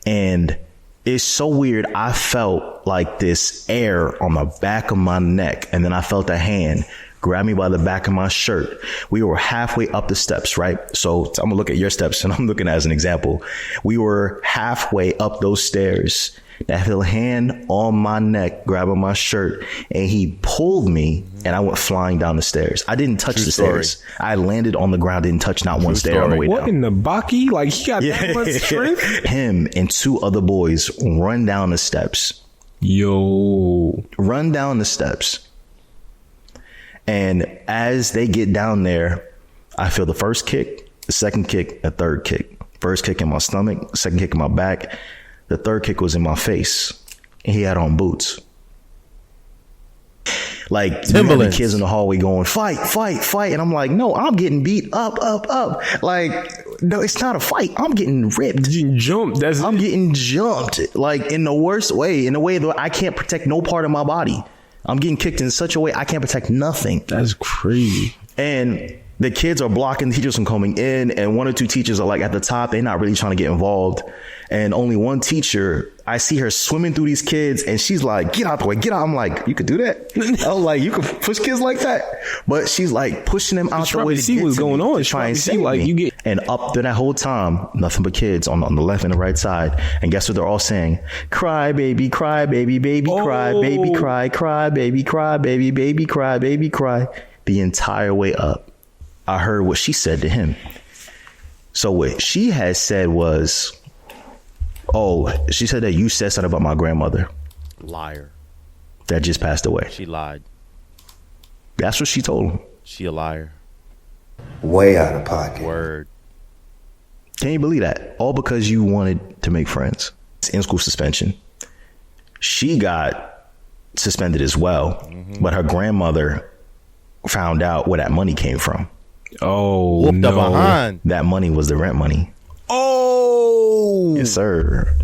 [SPEAKER 1] And it's so weird. I felt like this air on the back of my neck. And then I felt a hand grab me by the back of my shirt. We were halfway up the steps, right? So I'm gonna look at your steps and I'm looking at as an example. We were halfway up those stairs. That little hand on my neck, grabbing my shirt, and he pulled me, and I went flying down the stairs. I didn't touch the stairs. I landed on the ground, didn't touch not one stair on the way down.
[SPEAKER 3] What in the Baki? Like, he got that much strength?
[SPEAKER 1] Him and 2 other boys run down the steps. Run down the steps. And as they get down there, I feel the first kick, the second kick, the third kick. First kick in my stomach, second kick in my back. The third kick was in my face, and he had on boots. Like, Timberlands. Kids in the hallway going, fight, fight, fight. And I'm like, no, I'm getting beat up. Like, no, it's not a fight. I'm getting ripped.
[SPEAKER 3] Getting jumped.
[SPEAKER 1] I'm getting jumped, like, in the worst way, in a way that I can't protect no part of my body. I'm getting kicked in such a way I can't protect nothing.
[SPEAKER 3] That's crazy.
[SPEAKER 1] And the kids are blocking the teachers from coming in, and 1 or 2 teachers are like at the top. They're not really trying to get involved. And only one teacher, I see her swimming through these kids, and she's like, get out the way, get out. I'm like, you could do that? I was like, you could push kids like that? But she's like pushing them out the way to see what's going on. Try and see like you get. And up through that whole time, nothing but kids on the left and the right side. And guess what they're all saying? Cry, baby, cry, baby, baby, cry, baby, cry, cry, baby, cry, baby, baby, cry, baby, cry. The entire way up, I heard what she said to him. So what she had said was, oh, she said that you said something about my grandmother.
[SPEAKER 2] Liar.
[SPEAKER 1] That just passed away.
[SPEAKER 2] She lied.
[SPEAKER 1] That's what she told him.
[SPEAKER 2] She a liar.
[SPEAKER 11] Way out of pocket.
[SPEAKER 2] Word.
[SPEAKER 1] Can you believe that? All because you wanted to make friends. It's in-school suspension. She got suspended as well, but her grandmother found out where that money came from.
[SPEAKER 3] Oh,
[SPEAKER 2] whooped up behind.
[SPEAKER 1] That money was the rent money.
[SPEAKER 3] Oh,
[SPEAKER 1] yes, sir.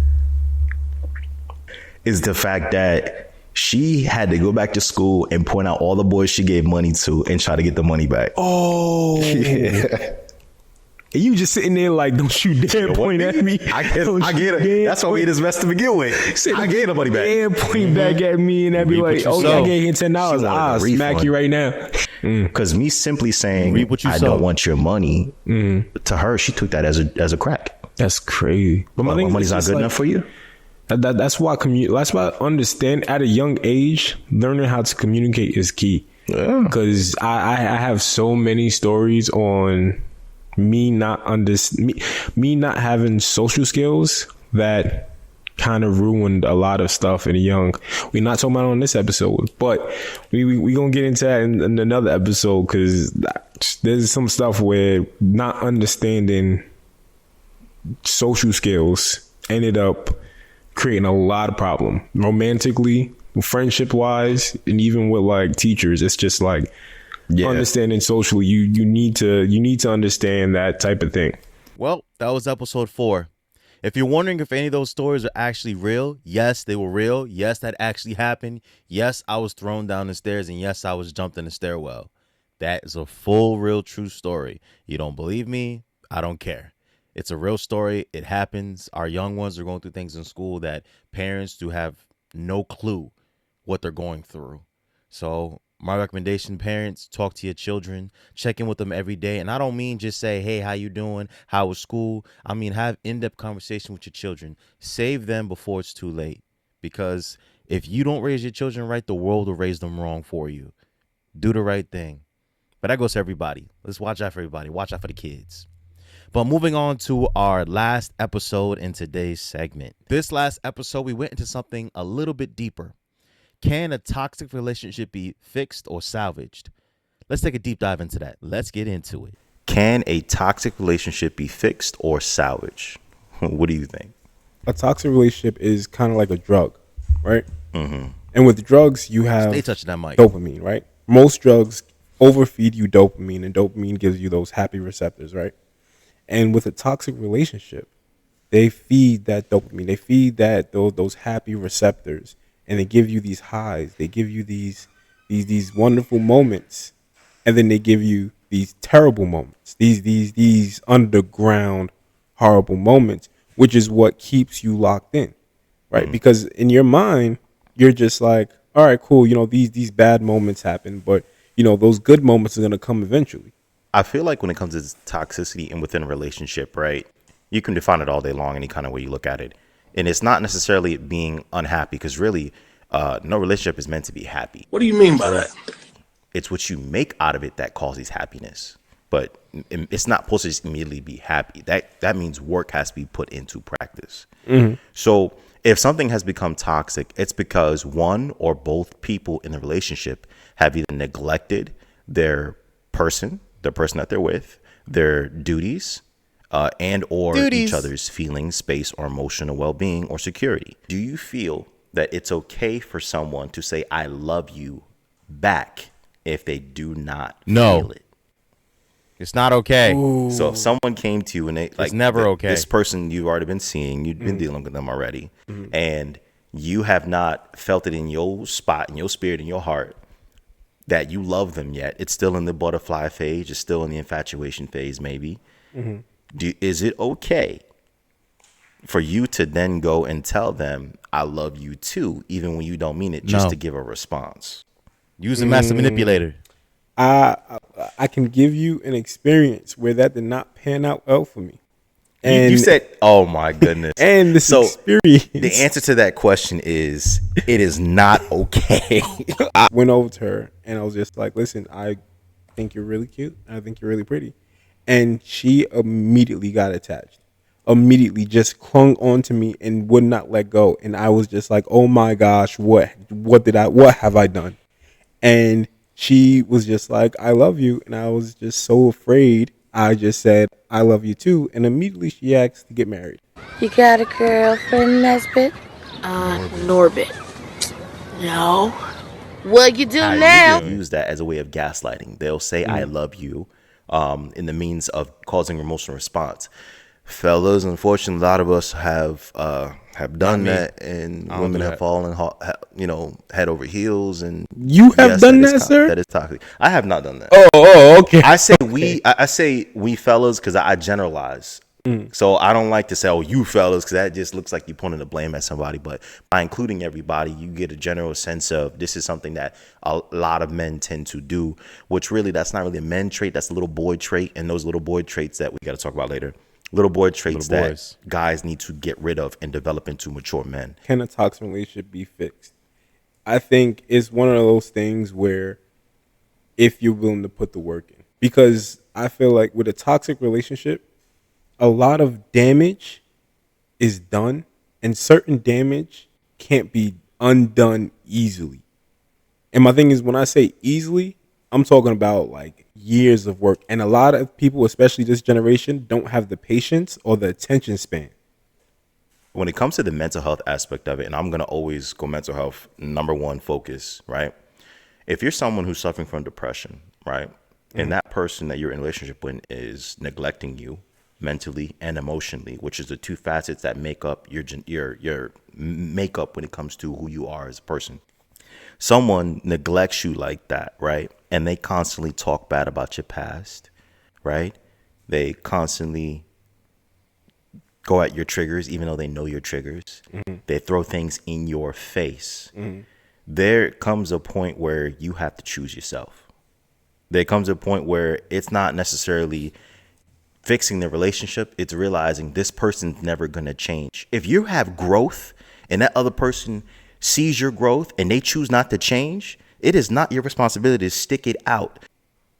[SPEAKER 1] Is the fact that she had to go back to school and point out all the boys she gave money to and try to get the money back.
[SPEAKER 3] Oh,
[SPEAKER 1] yeah.
[SPEAKER 3] And you just sitting there like, don't you dare point at me.
[SPEAKER 1] I get it. That's why we just messed to begin with. I gave the money back.
[SPEAKER 3] Yeah, point back at me, and I'd be like, okay, I gave you $10. I'll smack you right now.
[SPEAKER 1] Because me simply saying, I don't want your money, to her, she took that as a crack.
[SPEAKER 3] That's crazy.
[SPEAKER 1] But my money's not good enough for you?
[SPEAKER 3] That's why I understand at a young age, learning how to communicate is key. Yeah. Because I have so many stories on me not having social skills that kind of ruined a lot of stuff in a young. We're not talking about it on this episode, but we gonna get into that in another episode, because there's some stuff where not understanding social skills ended up creating a lot of problem romantically, friendship wise, and even with like teachers. It's just like, understanding socially, you need to understand that type of thing.
[SPEAKER 2] Well, that was episode 4. If you're wondering if any of those stories are actually real, yes, they were real. Yes, that actually happened. Yes, I was thrown down the stairs, and yes, I was jumped in the stairwell. That is a full, real, true story. You don't believe me? I don't care. It's a real story. It happens. Our young ones are going through things in school that parents do have no clue what they're going through. So my recommendation, parents, talk to your children, check in with them every day. And I don't mean just say, hey, how you doing? How was school? I mean, have in-depth conversation with your children. Save them before it's too late. Because if you don't raise your children right, the world will raise them wrong for you. Do the right thing. But that goes to everybody. Let's watch out for everybody. Watch out for the kids. But moving on to our last episode in today's segment. This last episode, we went into something a little bit deeper. Can a toxic relationship be fixed or salvaged? Let's take a deep dive into that. Let's get into it.
[SPEAKER 1] Can a toxic relationship be fixed or salvaged? What do you think?
[SPEAKER 3] A toxic relationship is kind of like a drug, right? Mm-hmm. And with drugs, you have
[SPEAKER 2] Stay touching that mic.
[SPEAKER 3] Dopamine, right? Most drugs overfeed you dopamine, and dopamine gives you those happy receptors, right? And with a toxic relationship, they feed that dopamine. They feed those happy receptors. And they give you these highs. They give you these wonderful moments, and then they give you these terrible moments. These underground horrible moments, which is what keeps you locked in, right? Mm-hmm. Because in your mind, you're just like, all right, cool. These bad moments happen, but those good moments are gonna come eventually.
[SPEAKER 1] I feel like when it comes to toxicity and within a relationship, right? You can define it all day long, any kind of way you look at it. And it's not necessarily being unhappy, because really, no relationship is meant to be happy.
[SPEAKER 8] What do you mean by that?
[SPEAKER 1] It's what you make out of it that causes happiness. But it's not supposed to just immediately be happy. That means work has to be put into practice. Mm-hmm. So if something has become toxic, it's because one or both people in the relationship have either neglected their person that they're with, their duties, and or each other's feelings, space, or emotional well-being or security. Do you feel that it's okay for someone to say I love you back if they do not feel it?
[SPEAKER 2] It's not okay.
[SPEAKER 1] Ooh. So if someone came to you and they like,
[SPEAKER 2] it's never okay.
[SPEAKER 1] This person you've already been seeing, you've been dealing with them already, and you have not felt it in your spot, in your spirit, in your heart, that you love them yet. It's still in the butterfly phase. It's still in the infatuation phase, maybe. Mm-hmm. Is it okay for you to then go and tell them, I love you too, even when you don't mean it, just to give a response?
[SPEAKER 2] Use a master manipulator.
[SPEAKER 3] I can give you an experience where that did not pan out well for me.
[SPEAKER 1] And you said, oh my goodness.
[SPEAKER 3] And this experience.
[SPEAKER 1] The answer to that question is, it is not okay.
[SPEAKER 3] I went over to her and I was just like, listen, I think you're really cute. And I think you're really pretty. And she immediately got attached. Immediately just clung on to me and would not let go. And I was just like, oh my gosh, what have I done? And she was just like, I love you. And I was just so afraid. I just said, I love you too. And immediately she asked to get married.
[SPEAKER 13] You got a girlfriend, Nesbit? Norbit. No. What you do now?
[SPEAKER 1] You use that as a way of gaslighting. They'll say, I love you, in the means of causing emotional response.
[SPEAKER 2] Fellas, unfortunately, a lot of us have done that, and women have fallen, head over heels. And
[SPEAKER 3] you have done that, sir?
[SPEAKER 2] That is toxic. I have not done that.
[SPEAKER 3] Oh, okay.
[SPEAKER 2] I say I say we fellas because I generalize. So I don't like to say, "Oh, you fellas," because that just looks like you're pointing the blame at somebody. But by including everybody, you get a general sense of this is something that a lot of men tend to do, which really that's not really a men trait. That's a little boy trait, and those little boy traits that we got to talk about later. Little boy traits that guys need to get rid of and develop into mature men.
[SPEAKER 3] Can a toxic relationship be fixed? I think it's one of those things where if you're willing to put the work in, because I feel like with a toxic relationship, a lot of damage is done, and certain damage can't be undone easily. And my thing is, when I say easily, I'm talking about like years of work. And a lot of people, especially this generation, don't have the patience or the attention span.
[SPEAKER 2] When it comes to the mental health aspect of it, and I'm going to always go mental health, number one focus, right? If you're someone who's suffering from depression, right? And that person that you're in a relationship with is neglecting you mentally and emotionally, which is the two facets that make up your makeup when it comes to who you are as a person. Someone neglects you like that, right? And they constantly talk bad about your past, right? They constantly go at your triggers, even though they know your triggers. They throw things in your face. There comes a point where you have to choose yourself. There comes a point where it's not necessarily fixing the relationship. It's realizing this person's never going to change. If you have growth and that other person sees your growth and they choose not to change, it is not your responsibility to stick it out.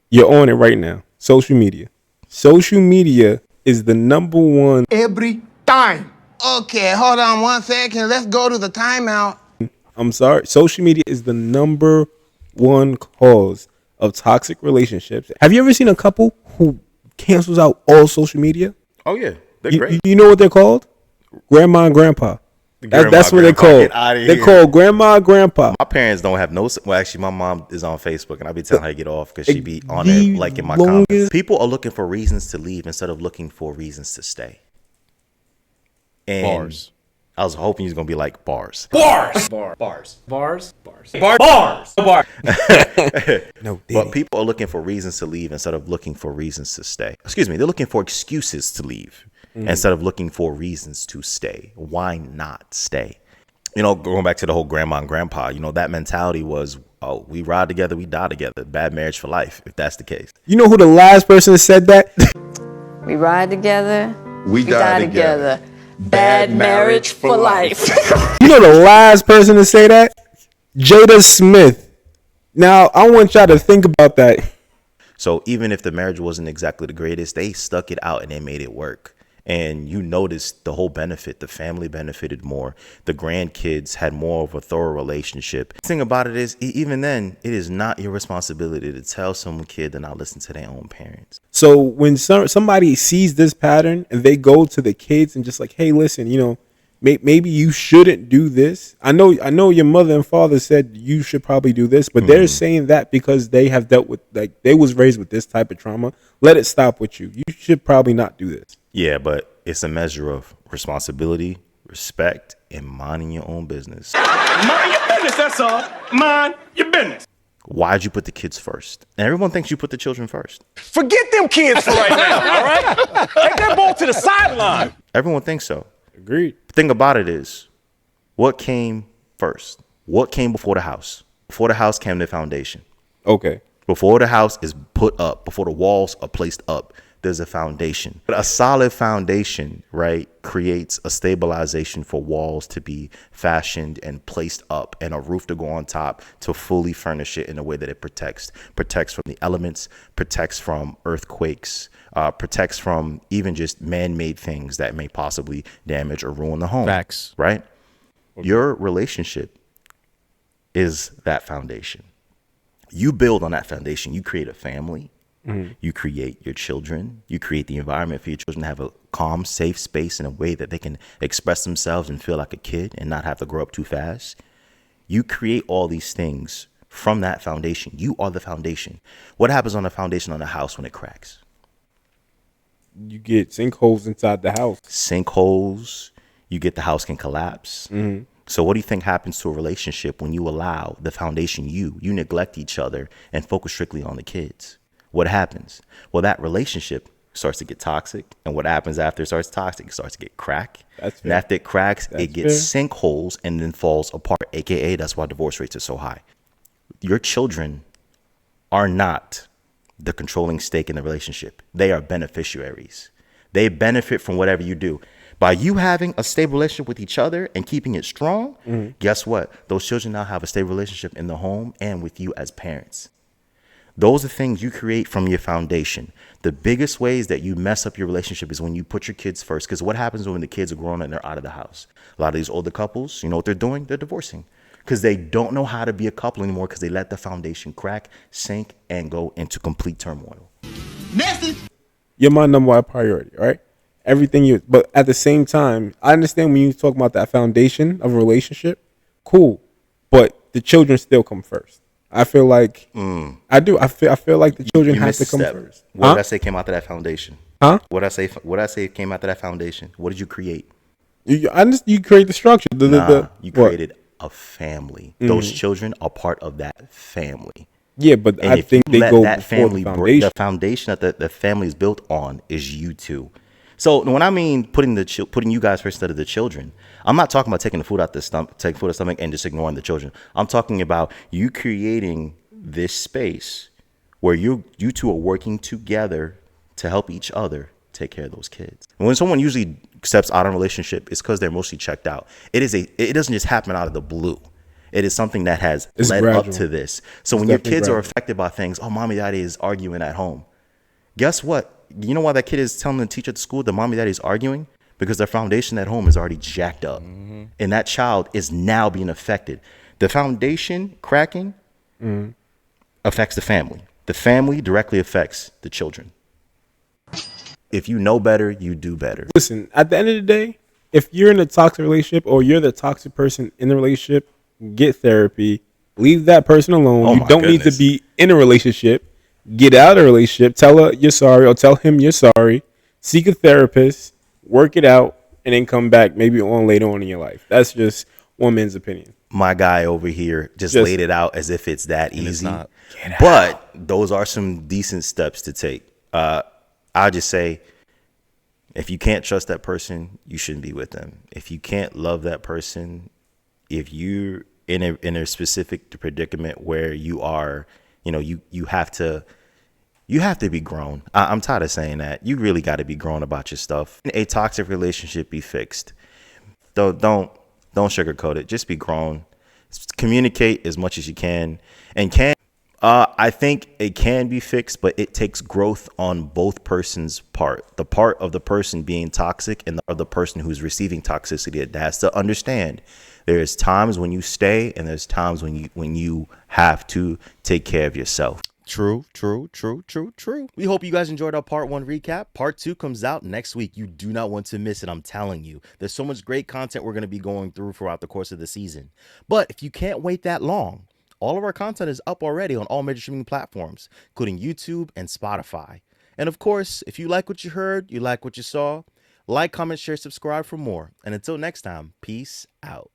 [SPEAKER 3] You're on it right now. Social media. Social media is the number one.
[SPEAKER 6] Every time. Okay, hold on 1 second. Let's go to the timeout.
[SPEAKER 3] I'm sorry. Social media is the number one cause of toxic relationships. Have you ever seen a couple who cancels out all social media?
[SPEAKER 2] Oh, yeah. They're great.
[SPEAKER 3] You know what they're called? Grandma and grandpa. That's what they're called. They're called grandma and grandpa.
[SPEAKER 2] My parents don't have no. Well, actually, my mom is on Facebook, and I be telling her to get off because she be on it like in my comments. People are looking for reasons to leave instead of looking for reasons to stay. And bars. I was hoping you was gonna be like bars. Bars. No, but people are looking for reasons to leave instead of looking for reasons to stay. Excuse me, they're looking for excuses to leave instead of looking for reasons to stay. Why not stay? You know, going back to the whole grandma and grandpa, you know, that mentality was, oh, we ride together, we die together. Bad marriage for life, if that's the case.
[SPEAKER 3] You know who the last person that said that?
[SPEAKER 14] We ride together,
[SPEAKER 6] we die together.
[SPEAKER 14] Bad marriage for life.
[SPEAKER 3] You know the last person to say that? Jada Smith. Now, I want y'all to think about that.
[SPEAKER 2] So even if the marriage wasn't exactly the greatest, they stuck it out and they made it work. And you noticed the whole benefit. The family benefited more. The grandkids had more of a thorough relationship. The thing about it is, even then, it is not your responsibility to tell some kid to not listen to their own parents.
[SPEAKER 3] So when somebody sees this pattern and they go to the kids and just like, hey, listen, you know, maybe you shouldn't do this. I know your mother and father said you should probably do this, but they're saying that because they have dealt with, like, they was raised with this type of trauma. Let it stop with you. You should probably not do this.
[SPEAKER 2] Yeah, but it's a measure of responsibility, respect, and minding your own business.
[SPEAKER 10] Mind your business, that's all. Mind your business.
[SPEAKER 2] Why'd you put the kids first? And everyone thinks you put the children first.
[SPEAKER 10] Forget them kids for right now, all right? Take that ball to the sideline.
[SPEAKER 2] Everyone thinks so.
[SPEAKER 3] Agreed.
[SPEAKER 2] The thing about it is, what came first? What came before the house? Before the house came the foundation.
[SPEAKER 3] Okay.
[SPEAKER 2] Before the house is put up, before the walls are placed up, there's a foundation. But a solid foundation, right, creates a stabilization for walls to be fashioned and placed up and a roof to go on top to fully furnish it in a way that it protects from the elements, protects from earthquakes, protects from even just man-made things that may possibly damage or ruin the home.
[SPEAKER 1] Facts.
[SPEAKER 2] Right? Okay. Your relationship is that foundation. You build on that foundation. You create a family. You create your children. You create the environment for your children to have a calm, safe space in a way that they can express themselves and feel like a kid and not have to grow up too fast. You create all these things from that foundation. You are the foundation. What happens on the foundation on a house when it cracks?
[SPEAKER 3] you get sinkholes inside the house.
[SPEAKER 1] Sinkholes, you get the house can collapse.
[SPEAKER 3] Mm-hmm.
[SPEAKER 1] So what do you think happens to a relationship when you allow the foundation, you neglect each other and focus strictly on the kids? What happens? Well, that relationship starts to get toxic. And what happens after it starts toxic? It starts to get crack.
[SPEAKER 3] That's fair.
[SPEAKER 1] And after it cracks,
[SPEAKER 3] That's
[SPEAKER 1] it gets
[SPEAKER 3] fair.
[SPEAKER 1] sinkholes and then falls apart. AKA, that's why divorce rates are so high. Your children are not the controlling stake in the relationship. They are beneficiaries. They benefit from whatever you do. By you having a stable relationship with each other and keeping it strong, guess what? Those children now have a stable relationship in the home and with you as parents. Those are things you create from your foundation. The biggest ways that you mess up your relationship is when you put your kids first. Because what happens when the kids are grown and they're out of the house? A lot of these older couples, you know what they're doing? They're divorcing. Because they don't know how to be a couple anymore because they let the foundation crack, sink, and go into complete turmoil.
[SPEAKER 6] Nasty.
[SPEAKER 3] You're my number one priority, right? Everything you, but at the same time, I understand when you talk about that foundation of a relationship, cool, but the children still come first. I feel like I do. I feel like the children have to come first.
[SPEAKER 1] What did I say came out of that foundation?
[SPEAKER 3] Huh?
[SPEAKER 1] What did I say came out of that foundation? What did you create?
[SPEAKER 3] You create the structure.
[SPEAKER 1] You created a family. Those children are part of that family.
[SPEAKER 3] Yeah, but
[SPEAKER 1] And
[SPEAKER 3] I think they go
[SPEAKER 1] that
[SPEAKER 3] before
[SPEAKER 1] family
[SPEAKER 3] the foundation.
[SPEAKER 1] the foundation that the family is built on is you two. So when I mean putting you guys first instead of the children, I'm not talking about taking the food out the stomach, and just ignoring the children. I'm talking about you creating this space where you two are working together to help each other take care of those kids. And when someone usually steps out of a relationship, it's because they're mostly checked out. It doesn't just happen out of the blue. It is something that has led
[SPEAKER 3] gradual.
[SPEAKER 1] up to this. So when your kids are affected by things, oh, mommy, daddy is arguing at home. Guess what? You know why that kid is telling the teacher at the school that mommy, daddy is arguing? Because their foundation at home is already jacked up. And that child is now being affected. The foundation cracking affects the family. The family directly affects the children. If you know better, you do better.
[SPEAKER 3] Listen, at the end of the day, if you're in a toxic relationship or you're the toxic person in the relationship, get therapy. Leave that person alone.
[SPEAKER 1] Oh
[SPEAKER 3] you
[SPEAKER 1] my
[SPEAKER 3] don't need
[SPEAKER 1] goodness.
[SPEAKER 3] to be in a relationship. Get out of a relationship. Tell her you're sorry or tell him you're sorry. Seek a therapist. Work it out. And then come back maybe later on in your life. That's just one man's opinion.
[SPEAKER 1] My guy over here just laid it out as if it's that easy.
[SPEAKER 2] it's not.
[SPEAKER 1] But those are some decent steps to take. I'll just say, if you can't trust that person, you shouldn't be with them. If you can't love that person, if you're in a specific predicament where you are, you have to be grown. I'm tired of saying that. You really got to be grown about your stuff. A toxic relationship be fixed. Don't sugarcoat it. Just be grown. Communicate as much as you can. I think it can be fixed, but it takes growth on both persons' part. The part of the person being toxic and the person who's receiving toxicity that has to understand there's times when you stay and there's times when you have to take care of yourself.
[SPEAKER 2] True. We hope you guys enjoyed our part 1 recap. Part 2 comes out next week. You do not want to miss it. I'm telling you. There's so much great content we're going to be going through throughout the course of the season. But if you can't wait that long, all of our content is up already on all major streaming platforms, including YouTube and Spotify. And of course, if you like what you heard, you like what you saw, like, comment, share, subscribe for more. And until next time, peace out.